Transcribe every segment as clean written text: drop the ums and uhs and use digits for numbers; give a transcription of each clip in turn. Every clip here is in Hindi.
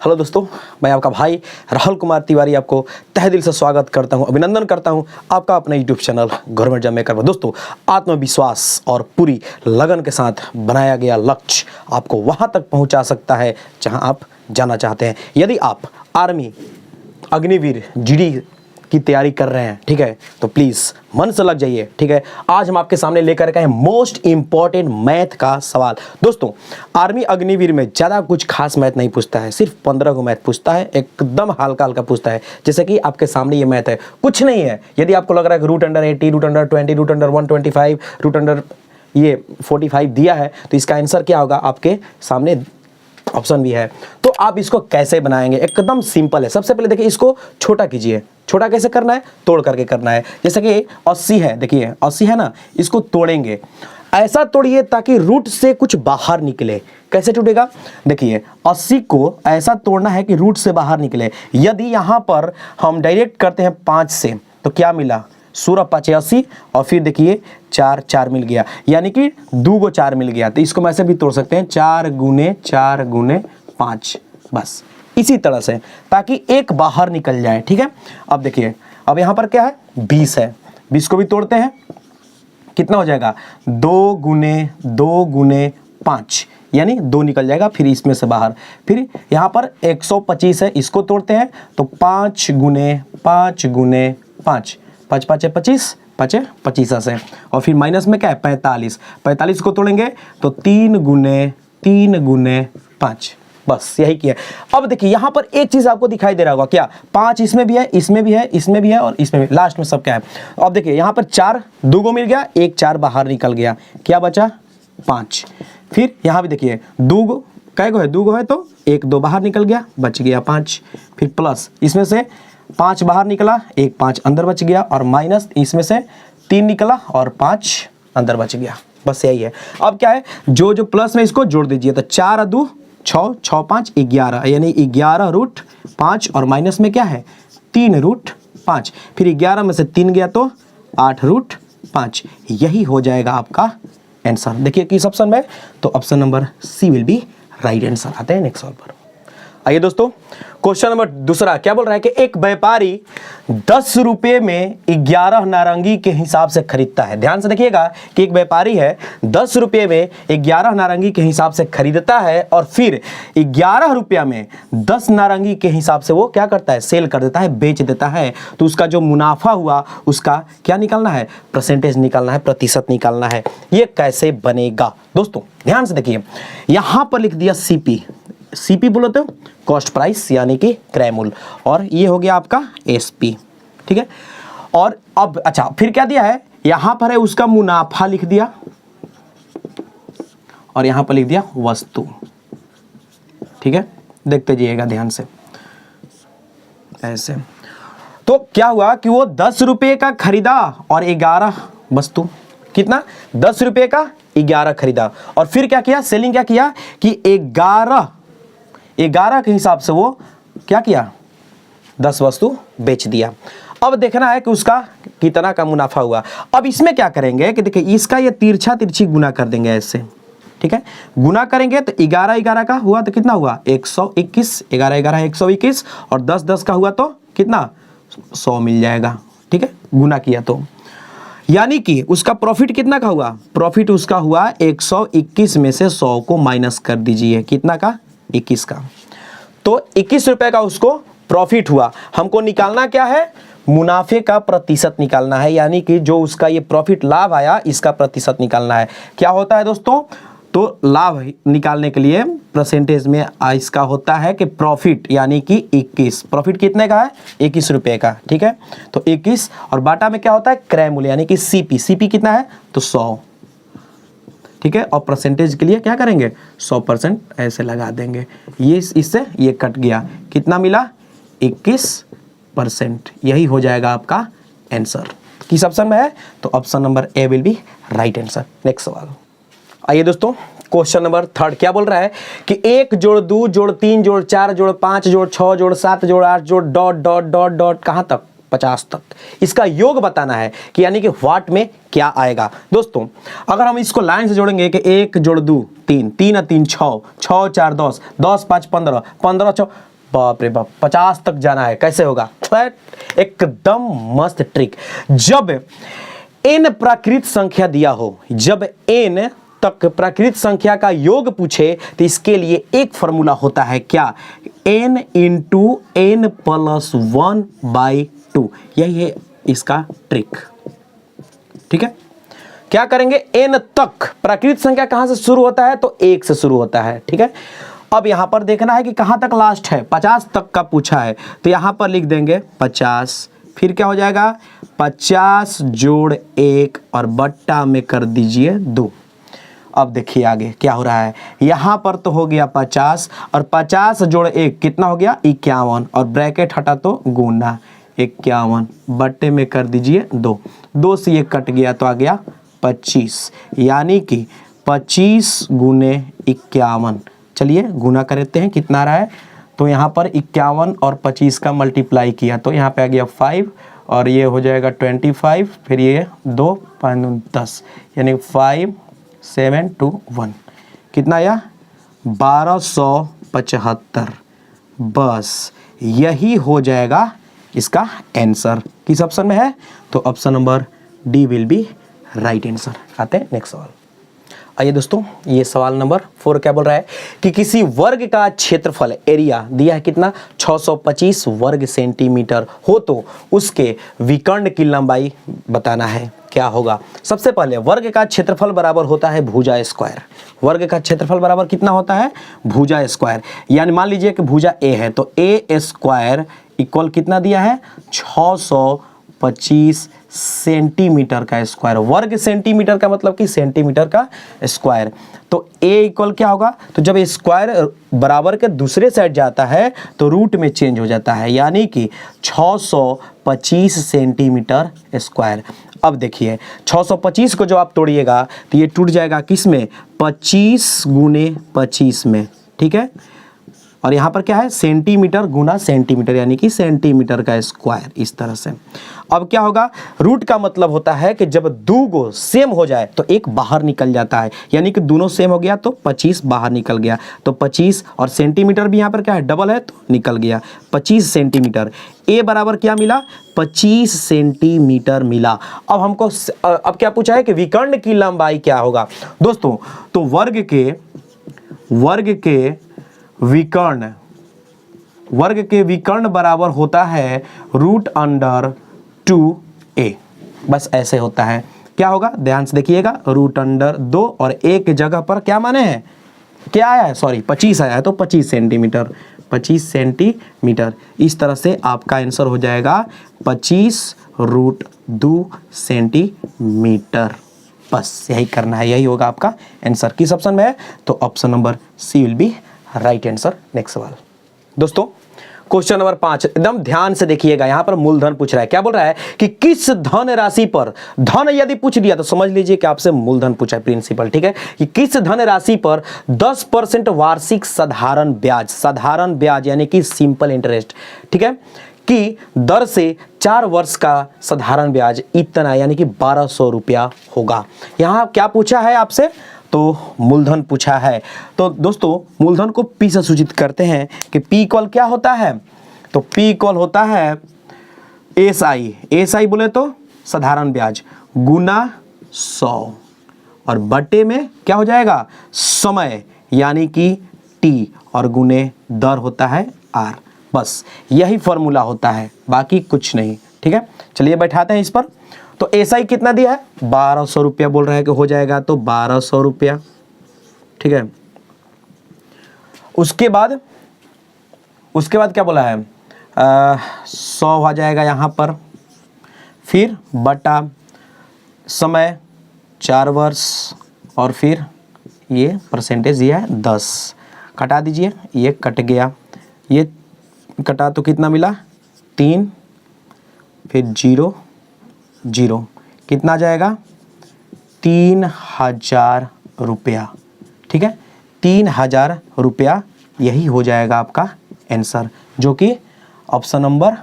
हेलो दोस्तों, मैं आपका भाई राहुल कुमार तिवारी आपको तहे दिल से स्वागत करता हूं, अभिनंदन करता हूं आपका अपना YouTube channel government job maker पर। दोस्तों, आत्मविश्वास और पूरी लगन के साथ बनाया गया लक्ष्य आपको वहां तक पहुंचा सकता है जहां आप जाना चाहते हैं। यदि आप आर्मी, अग्निवीर, जीडी की तैयारी कर रहे हैं, ठीक है, तो प्लीज़ मन से लग जाइए। ठीक है, आज हम आपके सामने लेकर के आए मोस्ट इंपॉर्टेंट मैथ का सवाल। दोस्तों, आर्मी अग्निवीर में ज़्यादा कुछ खास मैथ नहीं पूछता है, सिर्फ 15 को मैथ पूछता है, एकदम हल्का हल्का पूछता है। जैसे कि आपके सामने ये मैथ है, कुछ नहीं है। यदि आपको लग रहा है कि √80, √20, √125, √45 दिया है, तो इसका आंसर क्या होगा? आपके सामने ऑप्शन भी है। तो आप इसको कैसे बनाएंगे? एकदम सिंपल है। सबसे पहले देखिए, इसको छोटा कीजिए। छोटा कैसे करना है? तोड़ करके करना है। जैसे कि 80 है, देखिए 80 है ना, इसको तोड़ेंगे। ऐसा तोड़िए ताकि रूट से कुछ बाहर निकले। कैसे टूटेगा? देखिए 80 को ऐसा तोड़ना है कि रूट से बाहर निकले। यदि यहाँ पर हम डायरेक्ट करते हैं 5 से, तो क्या मिला? 16 5 80, और फिर देखिए 4 4 मिल गया, यानी कि 2 को 4 मिल गया। तो इसको हम ऐसे भी तोड़ सकते हैं, 4 गुने 4 गुने 5, बस इसी तरह से, ताकि एक बाहर निकल जाए। ठीक है, अब देखिए, अब यहाँ पर क्या है? 20 है। 20 को भी तोड़ते हैं, कितना हो जाएगा? 2 गुने 5, यानी 2 निकल जाएगा फिर इसमें से बाहर। फिर यहाँ पर 125 है, इसको तोड़ते हैं, तो 5 गुने 5 गुने 5, 5 5 25, 5 25 से, और फिर माइनस में क्या है? 45। 45 को तोड़ेंगे तो 3 गुने 5, बस यही किया। अब देखिए यहाँ पर एक चीज आपको दिखाई दे रहा होगा, क्या? 5 इसमें भी है, इसमें भी है, इसमें भी है, और इसमें भी, लास्ट में सब क्या है? अब देखिए यहाँ पर 4 2 को मिल गया, 1 4 बाहर निकल गया, क्या बचा? 5। फिर यहाँ भी देखिए 2 को, कै को है? 2 को है, तो 1 2 बाहर निकल गया, बच गया 5। फिर प्लस इसमें से 5 बाहर निकला, 1 5 अंदर बच गया, और माइनस इसमें से 3 निकला और 5 अंदर बच गया। बस यही है। अब क्या है? जो प्लस में इसको जोड़ दीजिए, तो 4 2 6 6 5 11, यानी 11√5, और माइनस में क्या है? 3√5। फिर 11 में से 3 गया तो 8√5। यही हो जाएगा आपका आंसर। देखिए किस ऑप्शन में? तो option number C will be right answer. आते हैं नेक्स्ट सवाल पर। आइए दोस्तों, क्वेश्चन नंबर दूसरा क्या बोल रहा है कि एक व्यापारी 10 रुपये में 11 नारंगी के हिसाब से खरीदता है। ध्यान से देखिएगा कि एक व्यापारी है, 10 रुपये में 11 नारंगी के हिसाब से खरीदता है, और फिर 11 रुपया में 10 नारंगी के हिसाब से वो क्या करता है? सेल कर देता है, बेच देता है। तो उसका जो मुनाफा हुआ, उसका क्या निकालना है? परसेंटेज निकालना है, प्रतिशत निकालना है। ये कैसे बनेगा? दोस्तों ध्यान से देखिए, यहां पर लिख दिया सीपी बोलो तो कॉस्ट प्राइस, यानी कि क्रय मूल्य, और ये हो गया आपका एसपी। ठीक है, और अब अच्छा, फिर क्या दिया है? यहां पर है उसका मुनाफा लिख दिया, और यहां पर लिख दिया वस्तु। ठीक है, देखते जाइएगा ध्यान से ऐसे। तो क्या हुआ कि वो 10 रुपये का खरीदा और 11 वस्तु, कितना? 10 रुपये का 11 खरीदा, और फिर क्या किया? सेलिंग क्या किया कि 11 के हिसाब से वो क्या किया? 10 वस्तु बेच दिया। अब देखना है कि उसका कितना का मुनाफा हुआ। अब इसमें क्या करेंगे कि देखिए, इसका ये तिरछी गुना कर देंगे ऐसे। ठीक है, गुना करेंगे तो 11 का हुआ तो कितना हुआ? 121। 11 121, और 10 का हुआ तो कितना? 100 मिल जाएगा। ठीक है, गुना किया तो, यानी कि उसका प्रॉफिट कितना का हुआ? प्रॉफिट उसका हुआ 121 में से 100 को माइनस कर दीजिए, कितना का? 21 का। तो 21 रुपए का उसको प्रॉफिट हुआ। हमको निकालना क्या है? मुनाफे का प्रतिशत निकालना है, यानी कि जो उसका ये प्रॉफिट लाभ आया, इसका प्रतिशत निकालना है। क्या होता है दोस्तों? तो लाभ निकालने के लिए परसेंटेज में इसका होता है कि प्रॉफिट, यानी कि 21। प्रॉफिट कितने का है? 21 रुपए का। ठीक है, तो 21, और बाटा में क्या होता है? क्रय मूल्य, यानी कि सीपी कितना है? तो 100। ठीक है, और परसेंटेज के लिए क्या करेंगे? 100% ऐसे लगा देंगे। ये इससे ये कट गया, कितना मिला? 21%। यही हो जाएगा आपका आंसर। किस ऑप्शन में है? तो option number A will be right answer. Next सवाल। आइए दोस्तों, क्वेश्चन नंबर 3 क्या बोल रहा है कि 1 जोड़ 2 जोड़ 3 जोड़ 4 जोड़ 5 जोड़ 6 जोड़ 7 जोड़ 8 जोड़ डॉट डॉट डॉट डॉट कहां तक? 50 तक। इसका योग बताना है कि यानी कि व्हाट में क्या आएगा। दोस्तों अगर हम इसको लाइन से जोड़ेंगे कि 1 जोड़ 2 3 3 और 3 6 6 4 10 10 5 15 15 6 बाप रे बाप, 50 तक जाना है, कैसे होगा? एकदम मस्त ट्रिक। जब n प्राकृत संख्या दिया हो, जब n तक प्राकृत संख्या का योग पूछे तो इसके लिए एक फॉर्मूला होता है, क्या? n इंटू n प्लस 1/2, यही है इसका ट्रिक। ठीक है, क्या करेंगे? n तक प्राकृत संख्या कहां से शुरू होता है? तो 1 से शुरू होता है। ठीक है, अब यहां पर देखना है कि कहां तक लास्ट है, 50 तक का पूछा है, तो यहां पर लिख देंगे 50, फिर क्या हो जाएगा? 50 जोड़ 1 और बट्टा में कर दीजिए 2। अब देखिए आगे क्या हो रहा है, यहां पर तो हो गया 50 और 50 जोड़ 1 कितना हो गया? 51, और ब्रैकेट हटा तो गुना 51, बट्टे में कर दीजिए 2, 2 से ये कट गया तो आ गया 25, यानी कि 25 गुने 51। चलिए गुना करते हैं, कितना आ रहा है? तो यहाँ पर 51 और 25 का मल्टीप्लाई किया तो यहाँ पे आ गया 5, और ये हो जाएगा 25, फिर ये 2 5 10, यानी 5 7 2 1, कितना आया? 1275। बस यही हो जाएगा इसका आंसर। किस ऑप्शन में है? तो option number D will be right answer. आते हैं नेक्स्ट सवाल। आइए दोस्तों, ये सवाल नंबर 4 क्या बोल रहा है कि किसी वर्ग का क्षेत्रफल एरिया दिया है कितना? 625 वर्ग सेंटीमीटर हो तो उसके विकर्ण की लंबाई बताना है, क्या होगा? सबसे पहले वर्ग का क्षेत्रफल बराबर होता है भुजा स्क्वायर। वर्ग का क्षेत्रफल बराबर कितना होता है? भुजा स्क्वायर। यानी मान लीजिए कि भुजा ए है तो ए स्क्वायर इक्वल कितना दिया है? 625 सेंटीमीटर का स्क्वायर। वर्ग सेंटीमीटर का मतलब कि सेंटीमीटर का स्क्वायर। तो a इक्वल क्या होगा? तो जब स्क्वायर बराबर के दूसरे साइड जाता है तो रूट में चेंज हो जाता है, यानी कि 625 सेंटीमीटर स्क्वायर। अब देखिए 625 को जो आप तोड़िएगा तो ये टूट जाएगा किस में? 25 गुने 25 में। ठीक है, और यहाँ पर क्या है? सेंटीमीटर गुना सेंटीमीटर, यानी कि सेंटीमीटर का स्क्वायर, इस तरह से। अब क्या होगा? रूट का मतलब होता है कि जब दो गो सेम हो जाए तो एक बाहर निकल जाता है, यानी कि दोनों सेम हो गया तो 25 बाहर निकल गया, तो 25 और सेंटीमीटर भी यहाँ पर क्या है? डबल है तो निकल गया 25 सेंटीमीटर। ए बराबर क्या मिला? 25 सेंटीमीटर मिला। अब हमको अब क्या पूछा है कि विकर्ण की लंबाई क्या होगा? दोस्तों तो वर्ग के विकर्ण बराबर होता है √2a। बस ऐसे होता है। क्या होगा? ध्यान से देखिएगा, √2 और a की जगह पर क्या माने हैं? क्या आया है? सॉरी 25 आया है तो 25 सेंटीमीटर, 25 सेंटीमीटर। इस तरह से आपका आंसर हो जाएगा 25√2 सेंटीमीटर। बस यही करना है, यही होगा आपका आंसर। किस ऑप्शन में है? तो option number C will be right answer. Next सवाल दोस्तों, क्वेश्चन नंबर 5 एकदम ध्यान से देखिएगा। यहां पर मूलधन पूछ रहा है। क्या बोल रहा है कि किस धन राशि पर, धन यदि पूछ दिया तो समझ लीजिए कि आपसे मूलधन पूछा है, प्रिंसिपल। ठीक है, कि किस धन राशि पर 10% वार्षिक साधारण ब्याज यानी कि सिंपल इंटरेस्ट, ठीक है, की दर से 4 वर्ष का साधारण ब्याज इतना यानी कि 1200 रुपया होगा। यहां क्या पूछा है आपसे? तो मूलधन पूछा है। तो दोस्तों मूलधन को पी से सूचित करते हैं कि पी इक्वल क्या होता है? तो पी इक्वल होता है एसआई बोले तो साधारण ब्याज गुना 100 और बटे में क्या हो जाएगा? समय यानी कि टी और गुने दर होता है आर। बस यही फॉर्मूला होता है, बाकी कुछ नहीं। ठीक है, चलिए बैठाते हैं इस पर। तो एसआई कितना दिया है? 1200 रुपया बोल रहा है कि हो जाएगा, तो 1200 रुपया। ठीक है, उसके बाद क्या बोला है? 100 आ जाएगा यहाँ पर, फिर बटा समय 4 वर्ष और फिर ये परसेंटेज दिया है 10। कटा दीजिए, ये कट गया, ये कटा तो कितना मिला? 3, फिर 0 0, कितना जाएगा? 3000 रुपया। ठीक है, 3000 रुपया, यही हो जाएगा आपका आंसर, जो कि ऑप्शन नंबर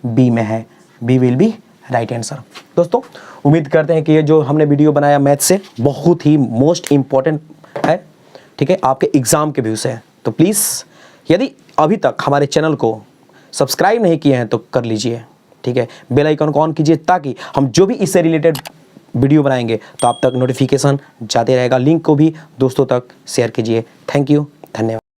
बी में है। B will be right answer. दोस्तों उम्मीद करते हैं कि ये जो हमने वीडियो बनाया मैथ से बहुत ही मोस्ट इम्पॉर्टेंट है, ठीक है, आपके एग्जाम के व्यू से। तो प्लीज़ यदि अभी तक हमारे चैनल को सब्सक्राइब नहीं किए हैं तो कर लीजिए, ठीक है। बेल आइकन को ऑन कीजिए ताकि हम जो भी इससे रिलेटेड वीडियो बनाएंगे तो आप तक नोटिफिकेशन जाते रहेगा। लिंक को भी दोस्तों तक शेयर कीजिए। थैंक यू, धन्यवाद।